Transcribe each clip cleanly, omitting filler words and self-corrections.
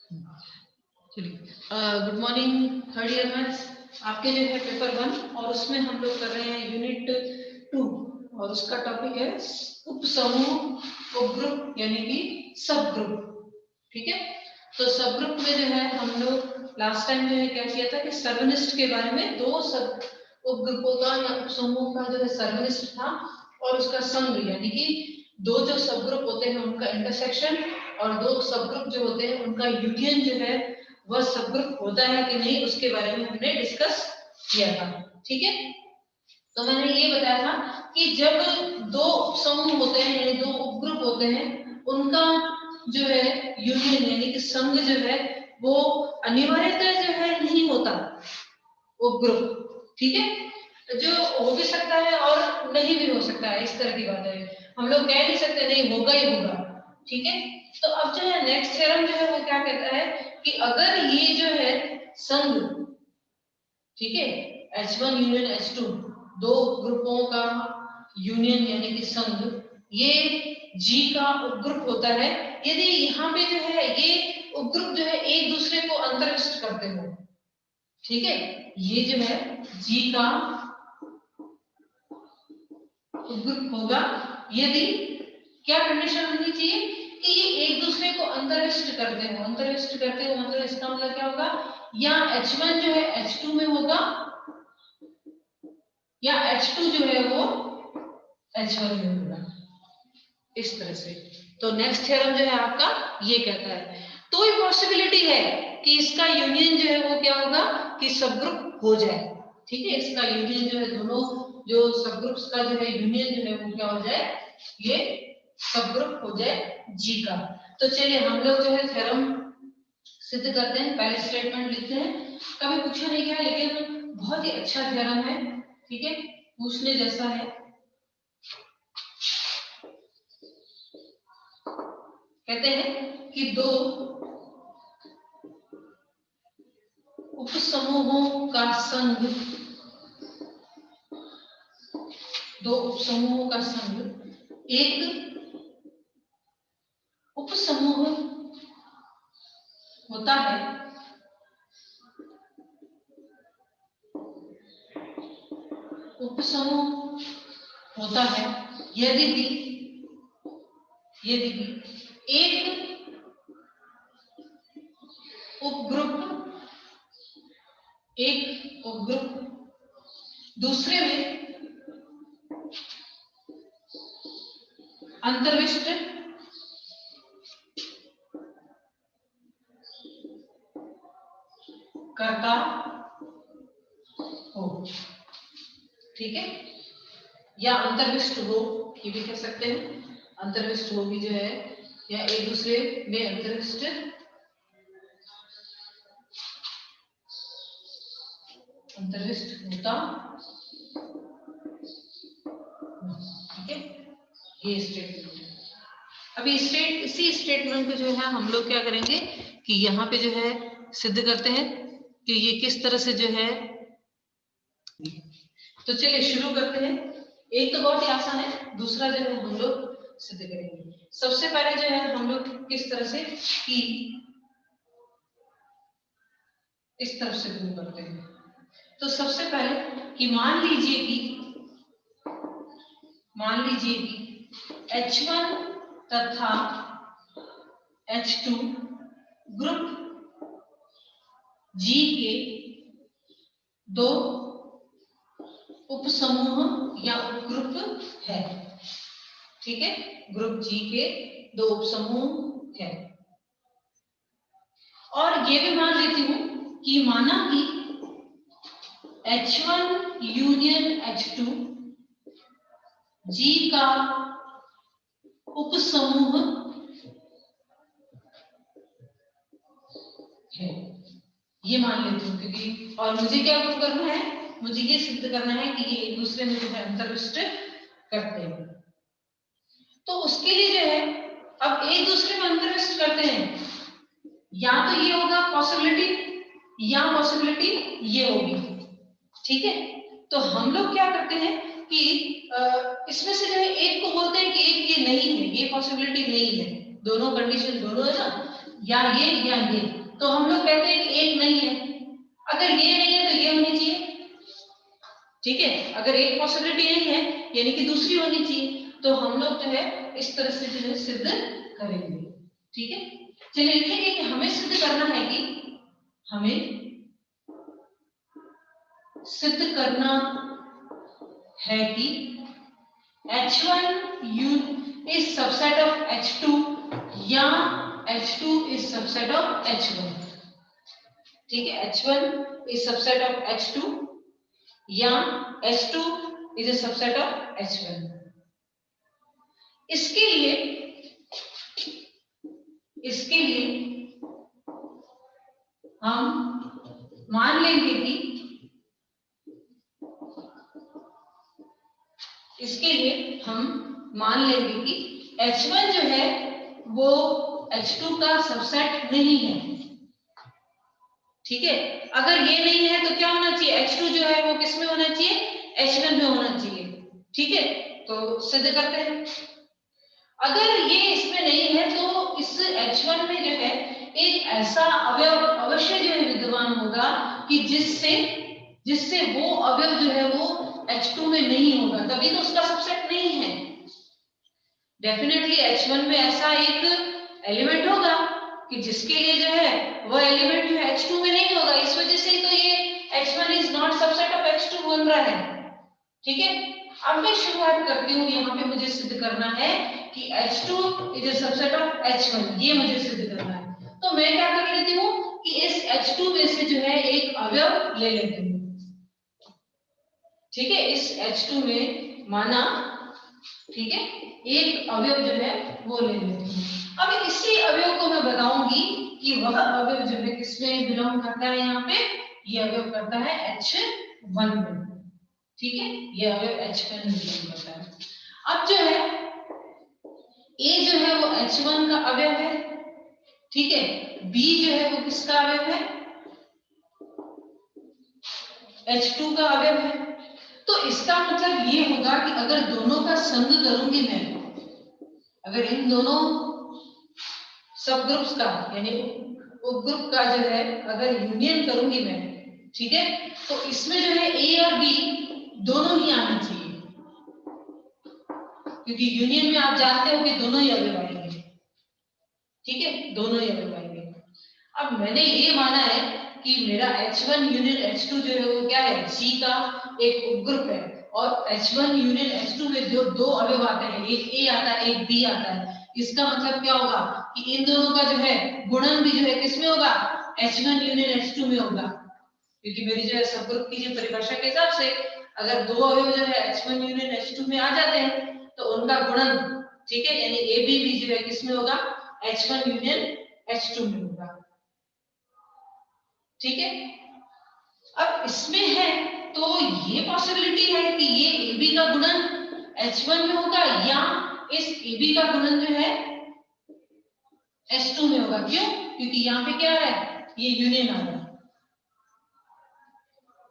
चलिए, good morning third year maths. आपके जो है पेपर 1 और उसमें हम लोग कर रहे हैं यूनिट 2 और उसका टॉपिक है उपसमूह, उपग्रुप यानी कि सब ग्रुप। ठीक है, तो सब ग्रुप में जो है हम लोग लास्ट टाइम जो है क्या किया था कि सर्वनिष्ठ के बारे में, दो सब उपग्रुपों का या उपसमूह का जो है सर्वनिष्ठ था और उसका संघ यानी कि दो जो सब ग्रुप होते हैं उनका इंटरसेक्शन और दो सब ग्रुप जो होते हैं उनका यूनियन जो है वह सब ग्रुप होता है कि नहीं उसके बारे में हमने डिस्कस किया था। ठीक है, तो मैंने ये बताया था कि जब दो समूह होते हैं यानी दो उपग्रुप होते हैं उनका जो है यूनियन यानी कि संघ जो है वो अनिवार्यतः जो है नहीं होता उपग्रुप। ठीक है, जो हो भी सकता है और नहीं भी हो सकता है, इस तरह की बात है। हम लोग कह नहीं सकते नहीं होगा ही होगा। ठीक है, तो अब जो है नेक्स्ट थ्योरम जो है वो क्या कहता है कि अगर ये जो है संघ, ठीक है, H1 यूनियन H2 दो ग्रुपों का यूनियन यानी कि संघ ये G का उपग्रुप होता है यदि यहाँ पे जो है ये उपग्रुप जो है एक दूसरे को अंतर्विष्ट करते हो। ठीक है, ये जो है G का उपग्रुप होगा यदि क्या कंडीशन होनी चाहिए कि ये एक दूसरे को अंतर्विष्ट करते हो। अंतर्विष्ट करते हो मतलब इसका मतलब क्या होगा, या H1 जो है H2 में होगा या H2 जो है वो H1 में होगा, इस तरह से। तो नेक्स्ट थ्योरम जो है आपका ये कहता है तो ये पॉसिबिलिटी है कि इसका यूनियन जो है वो क्या होगा कि सब ग्रुप हो जाए। ठीक है, इसका यूनियन जो है दोनों जो सब ग्रुप्स का जो है यूनियन जो है वो क्या हो जाए, ये सब ग्रुप हो जाए जी का। तो चलिए हम लोग जो है थ्योरम सिद्ध करते हैं। पहले स्टेटमेंट लिखते हैं, कभी पूछा नहीं गया लेकिन बहुत ही अच्छा थ्योरम है। ठीक है, पूछने जैसा है। कहते हैं कि दो उपसमूहों का संघ, दो उपसमूहों का संघ एक उपसमूह होता है उपसमूह होता है यदि भी एक उपग्रुप दूसरे में अंतर्विष्ट करता हो। ठीक है, या अंतर्विष्ट हो ये भी कह सकते हैं। अंतर्विष्ट हो भी जो है या एक दूसरे में अंतर्विष्ट होता। ठीक है, ये स्टेटमेंट है। अभी इसी स्टेटमेंट को जो है हम लोग क्या करेंगे कि यहाँ पे जो है सिद्ध करते हैं कि ये किस तरह से जो है। तो चलिए शुरू करते हैं। एक तो बहुत ही आसान है, दूसरा जो है हम लोग सिद्ध करेंगे। सबसे पहले जो है हम लोग किस तरह से कि इस तरफ से शुरू करते हैं। तो सबसे पहले कि मान लीजिए कि H1 तथा H2 ग्रुप G के दो उपसमूह या उपग्रुप है। ठीक है, ग्रुप G के दो उपसमूह है और ये भी मान लेती हूं कि माना कि H1 यूनियन H2 G का उपसमूह है, ये मान लेती हूँ क्योंकि और मुझे क्या प्रूव करना है, मुझे ये सिद्ध करना है कि ये एक दूसरे में जो है अंतर्विष्ट करते हैं। तो उसके लिए जो है अब एक दूसरे में अंतर्विष्ट करते हैं, या तो ये होगा पॉसिबिलिटी या पॉसिबिलिटी ये होगी। ठीक है, तो हम लोग क्या करते हैं कि इसमें से जो है एक को बोलते हैं कि एक ये नहीं है, ये पॉसिबिलिटी नहीं है, दोनों कंडीशन दोनों है ना, या ये तो हम लोग कहते हैं कि एक नहीं है, अगर ये नहीं है तो ये होनी चाहिए, ठीक है, अगर एक पॉसिबिलिटी नहीं है यानी कि दूसरी होनी चाहिए, तो हम लोग जो है इस तरह से जो है सिद्ध करेंगे, ठीक है। चलिए लिखेंगे कि हमें सिद्ध करना है कि हमें सिद्ध करना है कि H1 is subset of H2 या H2 is subset of H1, ठीक है, H1 is subset of H2 या H2 is a subset of H1। इसके लिए हम मान लेंगे कि H1 जो है वो H2 का सबसेट नहीं है, ठीक है। अगर ये नहीं है तो क्या होना चाहिए, H2 जो है वो किस में होना चाहिए, H1 में होना चाहिए, ठीक है। तो सिद्ध करते हैं, अगर ये इसमें नहीं है तो इस H1 में जो है एक ऐसा अवयव अवश्य जो है विद्यमान होगा कि जिससे वो अवयव जो है वो H2 में नहीं होगा, तभी तो उसका सबसेट नहीं है। डेफिनेटली H1 में ऐसा एक एलिमेंट होगा कि जिसके लिए जो है वह एलिमेंट जो है H2 में नहीं होगा, इस वजह से तो ये H1 is not subset of H2 बन रहा है, ठीक है। अब मैं शुरुआत करती हूँ, यहाँ पे मुझे सिद्ध करना है कि H2 is a subset of H1, ये मुझे सिद्ध करना है। तो मैं क्या कर लेती हूँ कि इस H2 में से जो है एक अवयव ले लेती हूँ, ठीक है। इस H2 में माना, ठीक है, एक अवयव जो है वो ले लेती हूँ। अब इसी अवयव को मैं बताऊंगी कि वह अवयव जो है किसमें बिलोंग करता है, यहाँ पे ये अवयव करता है H1 में, ठीक है, ये अवयव H1 में बिलोंग करता है। अब जो है A जो है वो H1 का अवयव है, ठीक है, B जो है वो किसका अवयव है, H2 का अवयव है। तो इसका मतलब ये होगा कि अगर दोनों का संग करूंगी मैं, अगर इन दोनों सब ग्रुप्स का यानी उपग्रुप का जो है अगर यूनियन करूंगी मैं, ठीक है, तो इसमें जो है A और B दोनों ही आने चाहिए, क्योंकि यूनियन में आप जानते हो कि दोनों ही अवयव आएंगे, ठीक है, दोनों ही अवयव आएंगे। अब मैंने ये माना है कि मेरा H1 यूनियन H2 जो है वो क्या है, G का एक उपग्रुप है, और H1 यूनियन H2 में जो दो अवयव आते हैं, एक A आता है एक B आता है, इसका मतलब क्या होगा कि इन दोनों का जो है गुणन भी जो है किसमें होगा, H1 यूनियन H2 में होगा, क्योंकि मेरी जो है सबग्रुप की जो परिभाषा के हिसाब से अगर दो अवयव जो है H1 यूनियन H2 में आ जाते हैं तो उनका गुणन, ठीक है, यानी AB भी जो है किसमें होगा, H1 यूनियन H2 में होगा, ठीक है। अब इसमें है तो ये पॉसिबिलिटी है कि ये AB का गुणन H1 में होगा या इस AB का गुणन जो है H2 में होगा। क्यों, क्योंकि यहाँ पे क्या है, ये यूनियन आ रहा है,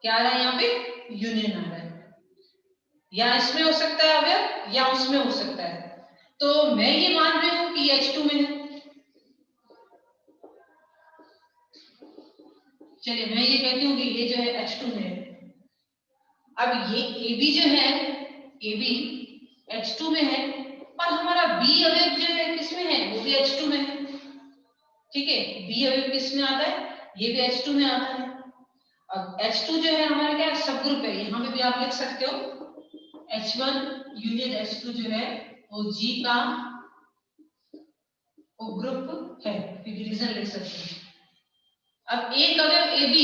क्या आ रहा है, यहाँ पे यूनियन आ रहा है, या इसमें हो सकता है अवयव या उसमें हो सकता है। तो मैं ये मान रही हूं कि ये H2 में है। चलिए मैं ये कहती हूँ कि ये जो है H2 में है। अब ये AB जो है, AB H2 में है, और हमारा B अवयव जो है किसमें है, वो भी H2 में है, ठीक है। B अवयव किसमें आता है, ये भी H2 में आता है। अब H2 जो है हमारा क्या सब ग्रुप है, यहाँ पे भी आप लिख सकते हो H1 यूनियन H2 जो है वो G का उपग्रुप है, रीजन लिख सकते हैं। अब एक अवयव AB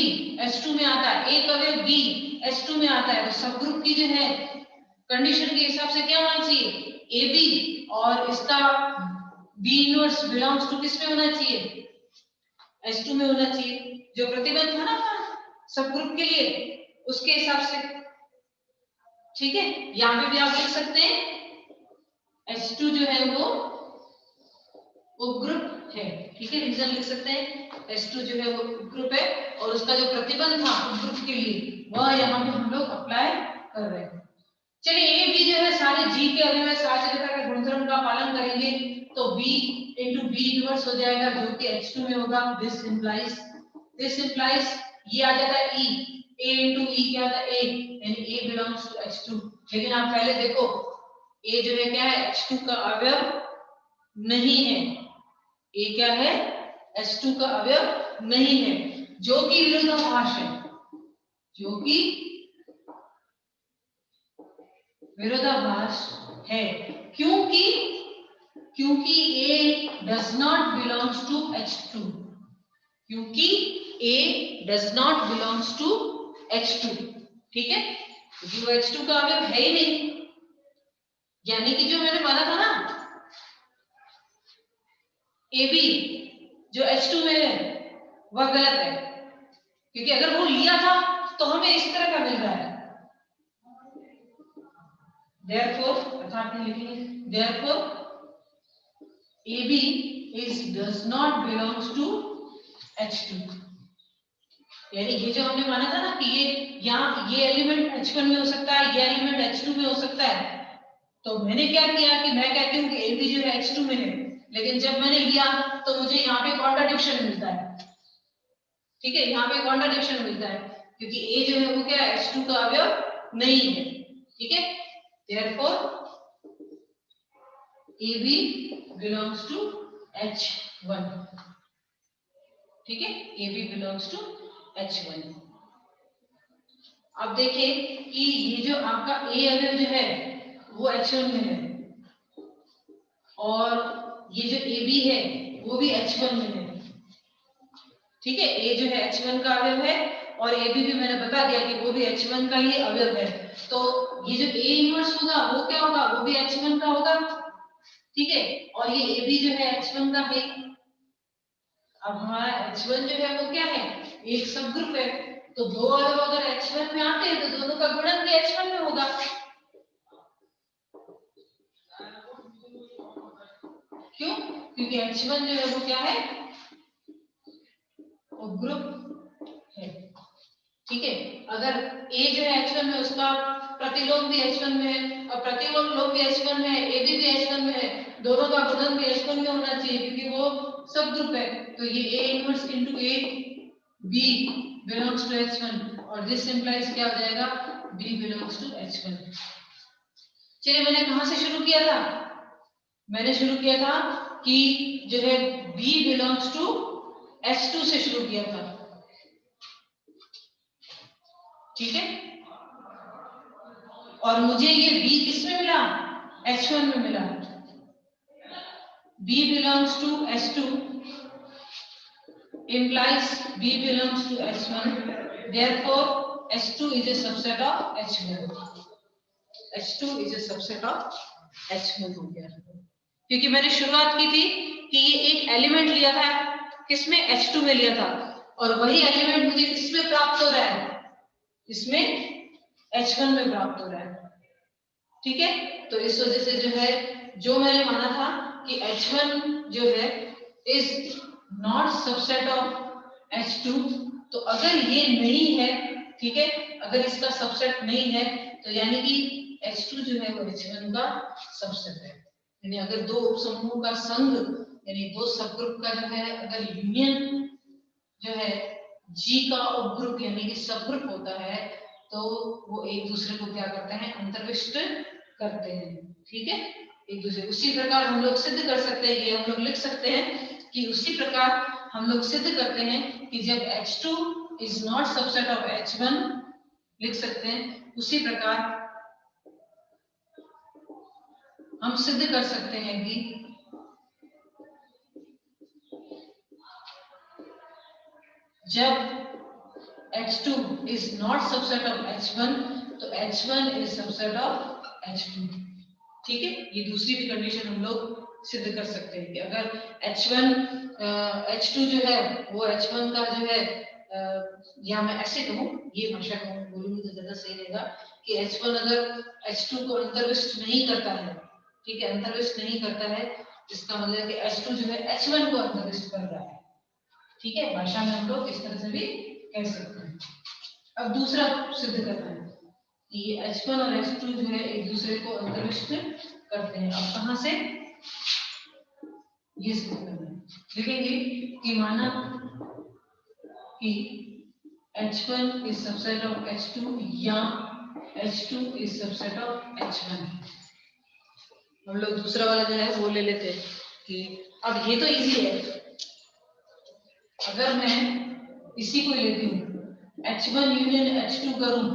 H2 में आता है, एक अवयव B H2 में आता है, तो सब ग्रुप की जो है कंडीशन के हिसाब से क्या होना चाहिए, AB, और इसका B इनवर्स बिलोंग्स टू किस में होना चाहिए, H2 में होना चाहिए, जो प्रतिबंध था ना सब ग्रुप के लिए उसके हिसाब से, ठीक है। यहाँ पे भी आप लिख सकते हैं H2 जो है वो उपग्रुप है, ठीक है, रीजन लिख सकते हैं H2 जो है वो उपग्रुप है, और उसका जो प्रतिबंध था उपग्रुप के लिए वह यहाँ पे हम लोग अप्लाई कर रहे हैं। चलिए ये भी जो है सारे G के अवयव साचर्यता के गुणधर्म का पालन करेंगे, तो B into B इनवर्स हो जाएगा जो कि H2 में होगा। दिस इंप्लाइज ये आ जाता है E, A into E क्या आता है A, यानी A belongs to H2। लेकिन आप पहले देखो A जो है क्या है, H2 का अवयव नहीं है। A क्या है, H2 का अवयव नहीं है, जो कि विरोधाभास है, जो कि विरोधाभास है। क्योंकि A does not belongs to H2, क्योंकि A does not belongs to H2, ठीक है, क्योंकि वो H2 का अवयव है ही नहीं। यानी कि जो मैंने माना था ना AB जो H2 में है वह गलत है, क्योंकि अगर वो लिया था तो हमें इस तरह का मिल रहा है। Therefore अर्थात लिखेंगे therefore AB does not belongs to H2। यानी ये जो हमने माना था ना कि ये एलिमेंट H1 में हो सकता है, ये एलिमेंट H2 में हो सकता है, तो मैंने क्या किया कि मैं कहती हूँ कि AB जो है H2 में है, लेकिन जब मैंने लिया तो मुझे यहाँ पे कॉन्ट्राडिक्शन मिलता है, ठीक है, यहाँ पे कॉन्ट्राडिक्शन मिलता है, क्योंकि A जो है वो क्या है, H2 का अवयव नहीं है, ठीक है। Therefore AB belongs to H1, ठीक है, AB belongs to H1। अब देखिए कि ये जो आपका A अवयव जो है वो H1 में है, और ये जो AB है वो भी H1 में है, ठीक है। A जो है H1 का अवयव है और AB भी मैंने बता दिया कि वो भी H1 का ही अवयव है, तो ये जो A इनवर्स होगा वो क्या होगा, वो भी H1 का होगा, ठीक है, और ये AB जो है H1 का है। अब हमारा H1 जो है वो क्या है, एक सब ग्रुप है, तो दो अगर H1 में आते हैं तो दोनों का गुणन भी H1 में होगा, क्यों, क्योंकि H1 जो है वो क्या है, वो ग्रुप है, ठीक है। अगर A जो है H1 में, उसका प्रतिलोम भी H1 में है, और प्रतिलोम भी H1 में है, AB भी H1 में है, दोनों का गुणन भी H1 में होना चाहिए, क्योंकि वो सब ग्रुप है, तो ये A inverse into A B belongs to H1, और दिस इंप्लाइज क्या हो जाएगा, B belongs to H1। चलिए मैंने कहां से शुरू किया था, मैंने शुरू किया था कि जो है B belongs to H2 से शुरू किया था, ठीक है, और मुझे ये B किस में मिला, H1 में मिला। B belongs to H2 implies B belongs to H1, therefore H2 is a subset of H1, H2 is a subset of H1 हो गया, क्योंकि मैंने शुरुआत की थी कि ये एक एलिमेंट लिया था, किसमें, H2 में लिया था, और वही एलिमेंट मुझे किसमें प्राप्त हो रहा है, इसमें H1 में प्राप्त हो रहा है, ठीक है। तो इस वजह से जो है, जो मैंने माना था कि H1 जो है is not subset of H2, तो अगर ये नहीं है, ठीक है, अगर इसका सबसेट नहीं है, तो यानी कि H2 जो है वो H1 का सबसेट है। यानी अगर दो उपसमूहों का संघ, यानी दो सबग्रुप का जो है अगर यूनियन जो है G का उपग्रुप यानी कि सबग्रुप होता है, तो वो एक दूसरे को क्या करते हैं, अंतर्विष्ट करते हैं, ठीक है, एक दूसरे। उसी प्रकार हम लोग सिद्ध कर सकते हैं, ये हम लोग लिख सकते हैं कि उसी प्रकार हम लोग सिद्ध करते हैं कि जब H2 is not subset of H1, लिख सकते हैं, उसी प्रकार हम सिद्ध कर सकते हैं कि जब H2 is not subset of H1, तो H1 is subset of H2, ठीक है। ये दूसरी भी कंडीशन हम लोग सिद्ध कर सकते हैं कि अगर H2 जो है वो H1 का जो है, या मैं ऐसे कहूँ, ये भाषा कहूँ बोलूंगी तो ज्यादा सही रहेगा कि H1 अगर H2 को अंतर्विष्ट नहीं करता है, ठीक है, अंतर्विष्ट नहीं करता है, इसका मतलब कि H2 जो है H1 को अंतर्विष्ट कर रहा है, ठीक है, भाषा में हम लोग इस तरह से भी कह सकते हैं। अब दूसरा सिद्ध करना है कि ये H1 और H2 जो है एक दूसरे को अंतर्विष्ट करते हैं। अब कहां से, ये सिद्ध करना है। लिखेंगे कि माना कि H1 is subset of H2 या H2 is subset of H1। हम लोग दूसरा वाला जो है वो ले लेते हैं कि अब ये तो इजी है। अगर मैं इसी को लेती हूँ H1 यूनियन H2 करूं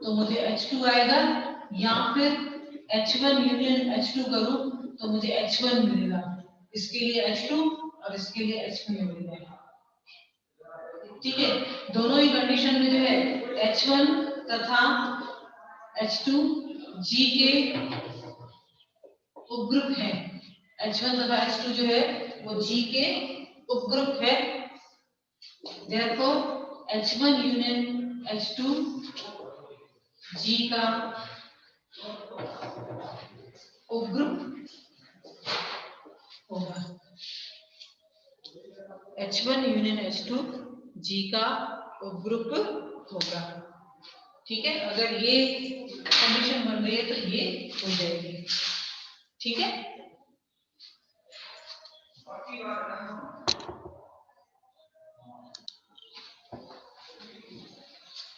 तो मुझे H2 आएगा, या फिर H1 यूनियन H2 करूं तो मुझे H1 मिलेगा। इसके लिए H2 और इसके लिए H1 मिलेगा। ठीक है, दोनों ही कंडीशन में जो है H1 तथा H2 G के उपग्रुप है। H1 तथा H2 जो है वो G के उपग्रुप है। Therefore H1 union H2 G का उपग्रुप होगा। H1 यूनियन H2 G का उपग्रुप होगा। ठीक है, अगर ये कंडीशन बन रही है तो ये हो जाएगी। ठीक है,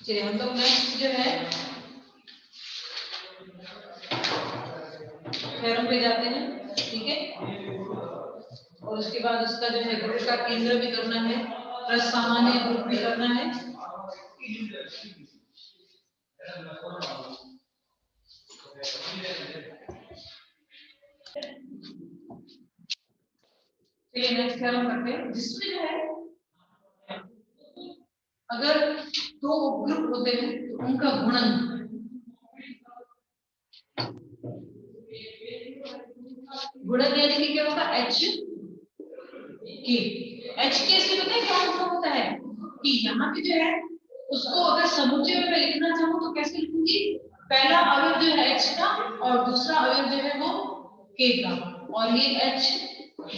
चलिए हम लोग नेक्स्ट जो है थ्योरम पे जाते हैं। ठीक है, और उसके बाद उसका जो है ग्रुप का केंद्र भी करना है, प्लस सामान्य ग्रुप भी करना है। चलिए नेक्स्ट थ्योरम करते हैं, जिसमें जो है अगर दो उपग्रुप होते हैं तो उनका गुणन यानी कि क्या होगा H के से पता है क्या मतलब होता है कि यहाँ पे जो है उसको अगर समुच्चय में लिखना चाहूँ तो कैसे लिखूंगी, पहला अवयव जो है H का और दूसरा अवयव जो है वो K का, और ये H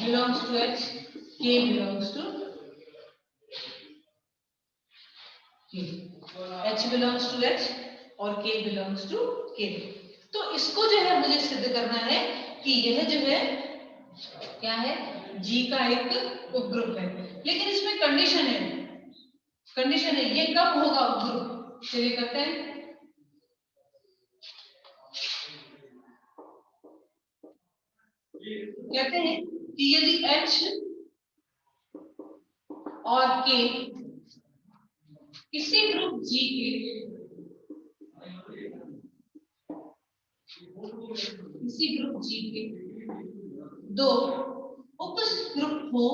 belongs to H, K belongs to K, H belongs to H और K belongs to K। तो इसको जो है मुझे सिद्ध करना है कि यह जो है क्या है, G का एक उपग्रुप है। लेकिन इसमें कंडीशन है, ये कब होगा उपग्रुप। चलिए करते हैं। कहते हैं कि यदि H और K किसी ग्रुप G के दो उपग्रुप हो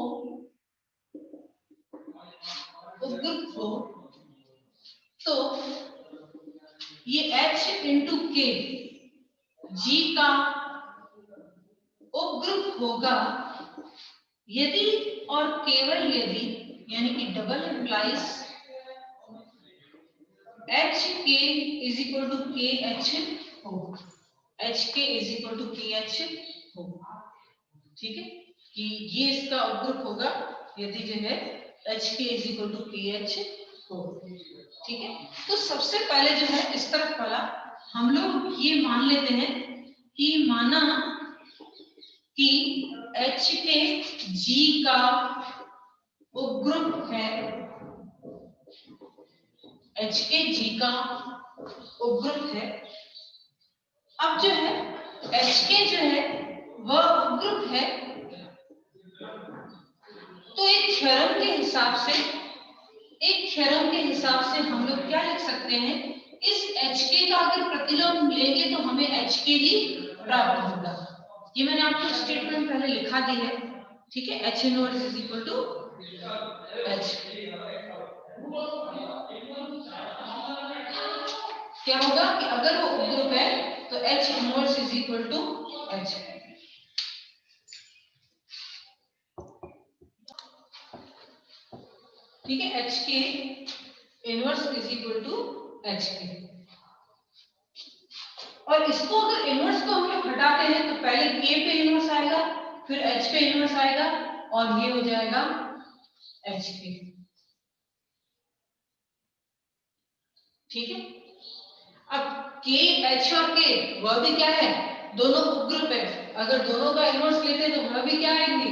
तो ये H इंटू K G का उपग्रुप होगा यदि और केवल यदि, यानी कि double implies HK is equal to KH हो, HK is equal to KH हो। ठीक है, कि ये इसका उपग्रुप होगा यदि जो है HK is equal to KH हो। ठीक है, तो सबसे पहले जो है इस तरफ वाला हम लोग ये मान लेते हैं कि माना कि HK G का उपग्रुप है, HK G का उपग्रुप है। अब जो है HK जो है वह उपग्रुप है, तो एक थ्योरम के हिसाब से हम लोग क्या लिख सकते हैं, इस HK का अगर प्रतिलोम लेंगे तो हमें HK ही प्राप्त होगा। ये मैंने आपको स्टेटमेंट पहले लिखा दी है। ठीक है, H inverse is equal to H। क्या होगा कि अगर वो उपग्रुप है तो H inverse is equal to H। ठीक है, H K inverse is equal to H K, और इसको अगर इनवर्स को हम लोग हटाते हैं तो पहले K पे इनवर्स आएगा, फिर H पे इनवर्स आएगा, और ये हो जाएगा H के। ठीक है, अब K, H और K वह भी क्या है, दोनों उपग्रुप है। अगर दोनों का इनवर्स लेते हैं तो वह भी क्या आएंगे,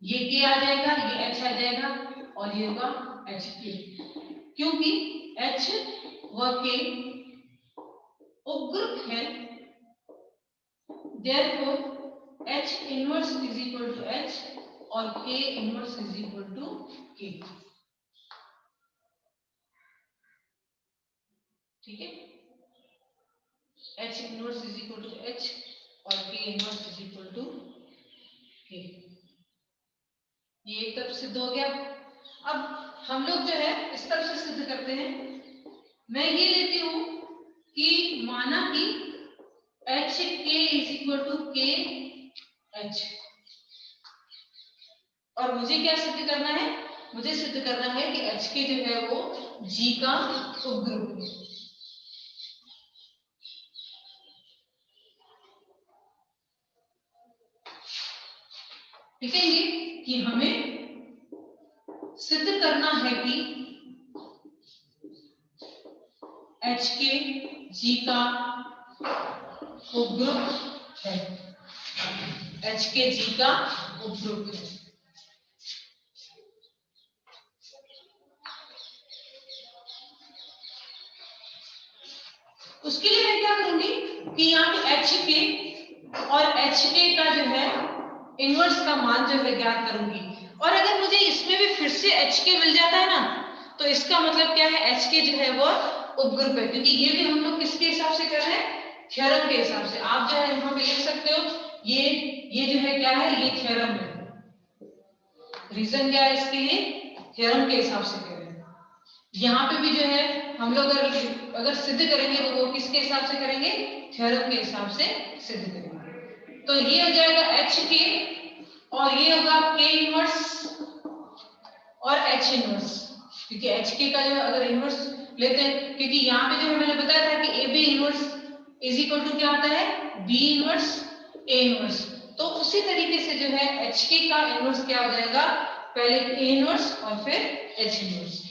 ये के आ जाएगा, ये एच आ जाएगा और ये होगा एच के, क्योंकि एच व के उपग्रुप है, therefore H inverse is equal to H और K inverse is equal to K. ठीक है, H inverse is equal to H और K inverse is equal to के। ये एक तरफ सिद्ध हो गया। अब हम लोग जो है इस तरफ से सिद्ध करते हैं। मैं ये लेती हूं कि माना कि एच के इज इक्वल टू के एच, और मुझे क्या सिद्ध करना है, मुझे सिद्ध करना है कि एच के जो है वो जी का उपग्रुप है। लिखेंगे कि हमें सिद्ध करना है कि एच के जी का उपग्रुप है, एच के जी का उपग्रुप है। उसके लिए मैं क्या करूंगी कि यहाँ पे एच के और एच के का जो है इनवर्स का मान जो है ज्ञात करूंगी, और अगर मुझे इसमें भी फिर से एच के मिल जाता है ना, तो इसका मतलब क्या है, एच के जो है वो उपग्रुप है, क्योंकि ये भी हम लोग किसके हिसाब से कर रहे हैं, थ्योरम के हिसाब से। आप जो है यहाँ पे लिख सकते हो ये जो है क्या है, ये थ्योरम है। रीजन क्या है इसके लिए, थ्योरम के हिसाब से कर रहे हैं। यहाँ पे भी जो है हम लोग अगर सिद्ध करेंगे तो वो किसके हिसाब से करेंगे, थ्योरम के हिसाब से सिद्ध करेंगे। तो ये हो जाएगा एच के और ये होगा के इनवर्स और एच इनवर्स, क्योंकि एच के का जो अगर इनवर्स लेते हैं, क्योंकि यहाँ पे जो है मैंने बताया था कि A B inverse is equal to क्या आता है, बी इनवर्स ए इनवर्स। तो उसी तरीके से जो है एच के का इनवर्स क्या हो जाएगा, पहले ए इनवर्स और फिर एच इनवर्स।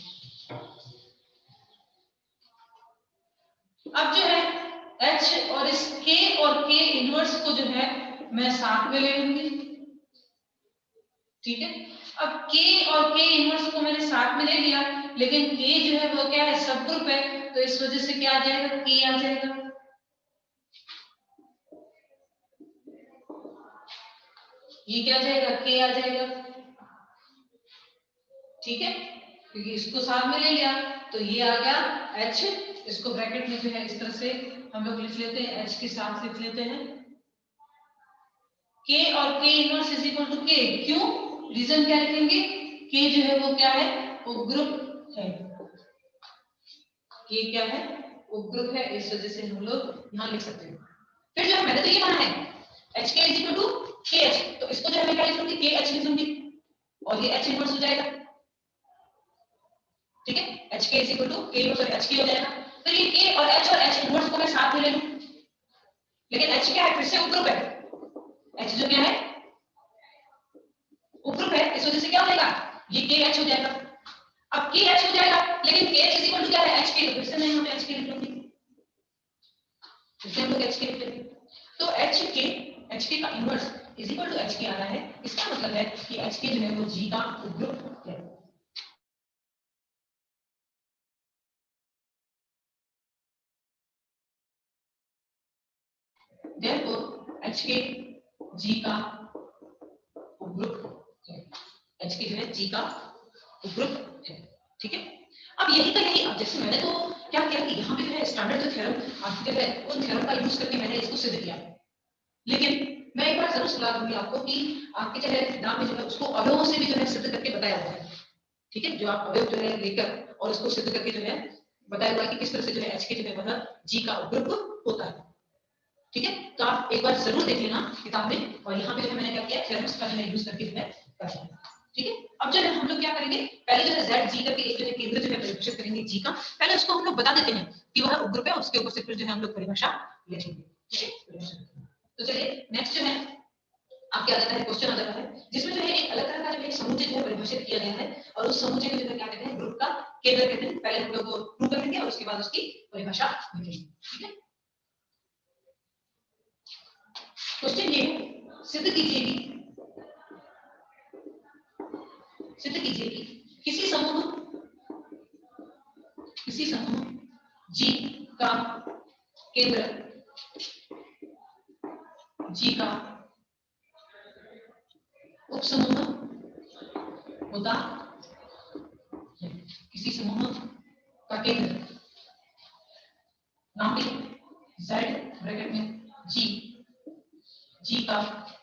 अब जो है एच और इस के और के इनवर्स को जो है मैं साथ में ले लूंगी। ठीक है, अब के और के इनवर्स को मैंने साथ में ले लिया, लेकिन के जो है वो क्या है, सब ग्रुप है, तो इस वजह से क्या आ जाएगा, के आ जाएगा। ये क्या आ जाएगा, के आ जाएगा। ठीक है, क्योंकि इसको साथ में ले लिया तो ये आ गया एच, इसको ब्रैकेट में जो है इस तरह से हम लोग लिख लेते हैं, एच के साथ लिख लेते हैं के और K inverse is equal to के। क्यों, रीजन क्या लिखेंगे, के जो है वो क्या है, वो ग्रुप है, के क्या है, वो ग्रुप है, इस वजह से हम लोग यहाँ लिख सकते हैं। फिर जो है मैंने तो ये माना है एच के इज इक्वल टू के एच, तो इसको जो है मैं क्या लिख लूंगी, के एच लिख लूंगी और ये एच इनवर्स हो जाएगा। ठीक है, एच के इज इक्वल टू के इनवर्स और एच के हो जाएगा। तो ये के और एच इनवर्स को मैं साथ में ले लूं, लेकिन एच क्या है, फिर से उपग्रुप है, एच जो क्या है उपग्रुप है, इस वजह से क्या हो जाएगा, ये के एच हो जाएगा। अब के एच हो जाएगा, लेकिन के एच इज इक्वल टू क्या है, एच के, तो फिर से मैं यहाँ पे एच के लिख लूंगी, फिर से हम लोग एच के लिख लेंगे। तो एच के का inverse is equal to H K आ रहा है, इसका मतलब है कि एच के जो है वो जी का उपग्रुप है। Therefore एच के जी का उपग्रुप है, एच के जो है जी का उपग्रुप है। ठीक है, अब यही का यही, अब जैसे मैंने तो क्या किया कि यहाँ पे जो है स्टैंडर्ड जो थ्योरम आपके है उन थ्योरम का यूज करके मैंने इसको सिद्ध किया, लेकिन मैं एक बार जरूर सलाह दूंगी आपको कि आपके जो है किताब में जो है उसको अवयवों से भी जो है सिद्ध करके बताया हुआ है। ठीक है, जो आप अवयव जो है लेकर और उसको सिद्ध करके जो है बताया हुआ है कि किस तरह से जो है एच के जो है वह जी का उपग्रुप होता है। ठीक है, तो आप एक बार जरूर देख लेना किताब में, और यहाँ पे जो मैंने क्या किया, थ्योरम्स का जो है यूज करके जो है कर लिया। ठीक है, अब जो है हम लोग क्या करेंगे, पहले जो है जेड जी करके एक जो है केंद्र जो है परिभाषित करेंगे जी का, पहले उसको हम लोग बता देते हैं कि वह उपग्रुप है, उसके ऊपर से फिर जो है हम लोग परिभाषा लिखेंगे। ठीक है, तो चलिए नेक्स्ट जो है आपके आ जाता है, क्वेश्चन आ जाता है जिसमें जो है एक अलग तरह का जो है समूह जो है परिभाषित किया गया है, और उस समूह को जो है क्या कहते हैं, ग्रुप का केंद्र कहते हैं। पहले हम लोग वो प्रूव करेंगे और उसके बाद उसकी परिभाषा लिखेंगे। ठीक है, क्वेश्चन ये सिद्ध कीजिए कि सिद्ध कीजिए कि किसी समूह G का केंद्र G का उपसमूह होता है। किसी समूह का केंद्र नाम लिखिए Z ब्रैकेट में G का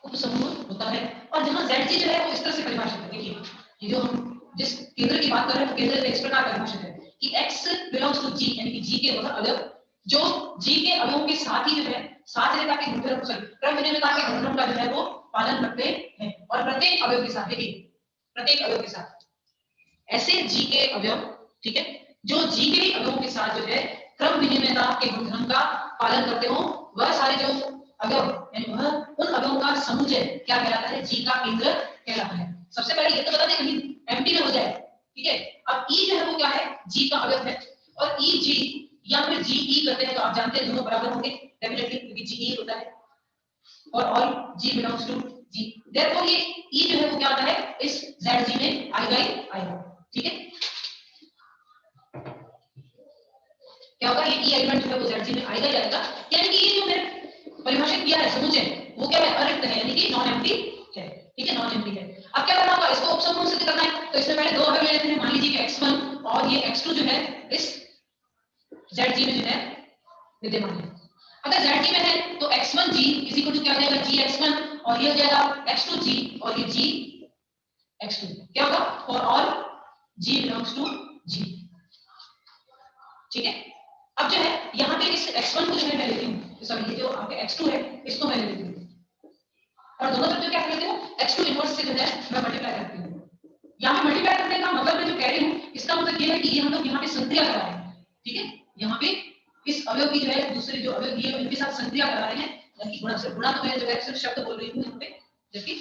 उपसमूह होता है। और जहां ZG जो है वो इस तरह से परिभाषित है। देखिए ये जो हम जिस केंद्र की बात कर रहे हैं केंद्र इस प्रकार परिभाषित है कि X बिलोंग्स टू G, यानी कि G के वह अवयव जो G के अवयवों के साथ ही जो है साथ रेखा के क्रम विनिमयता के गुणधर्म का जो है वो पालन करते हैं। और प्रत्येक अवयव के साथ, देखिए प्रत्येक अवयव के साथ ऐसे G के अवयव, ठीक है, जो G के अवयवों के साथ जो है क्रम विनिमयता के गुणधर्म का पालन करते हो, वह सारे जो अवयव यानी वह उन अवयवों का समुच्चय क्या कहलाता है? G का केंद्र कहलाता है। सबसे पहले ये तो बता दें कहीं एम्प्टी ना हो जाए, ठीक है। अब E जो है वो क्या है? G का अवयव है। और EG या फिर GE करते हैं तो आप जानते हैं दोनों बराबर होंगे डेफिनेटली, क्योंकि GE होता है और G belongs to G। Therefore ये E जो है वो क्या होता है? इस ZG में आएगा, ठीक है। क्या होगा? ये E एलिमेंट जो है वो ZG में आएगा, यानी कि ये जो मैंने परिभाषित किया है समुच्चय वो क्या है? अरिक्त है, यानी कि नॉन एम्प्टी है, ठीक है, नॉन एम्प्टी है। अब क्या करना होगा? इसको उपसमूह सिद्ध करना है। तो इसमें पहले दो अवयव ले लेते हैं। मान लीजिए कि x1 और ये x2 जो है इस ZG में जो है विद्यमान है। अगर ZG में है तो x1G इसी को क्या हो जाएगा? GX1 और ये हो जाएगा x2G और ये GX2। क्या होगा? For all G belongs to G, ठीक है। अब जो है यहाँ पे इस x1 को जो है मैं लेती हूँ, सॉरी ये जो आपके x2 है इसको मैं लेती हूँ और दोनों तरफ जो क्या करती हूँ x2 इनवर्स से जो है मैं मल्टीप्लाई करती हूँ। यहाँ पे मल्टीप्लाई करने का मतलब मैं जो कह रही हूँ इसका मतलब ये है कि ये हम लोग यहाँ पे संक्रिया करा रहे हैं, ठीक है। यहाँ पे इस अवयव की जो है दूसरे जो अवयव दिए उनके साथ संक्रिया करा रहे हैं, यानी गुणा तो मैं जो है सिर्फ शब्द बोल रही हूँ यहाँ पे, जबकि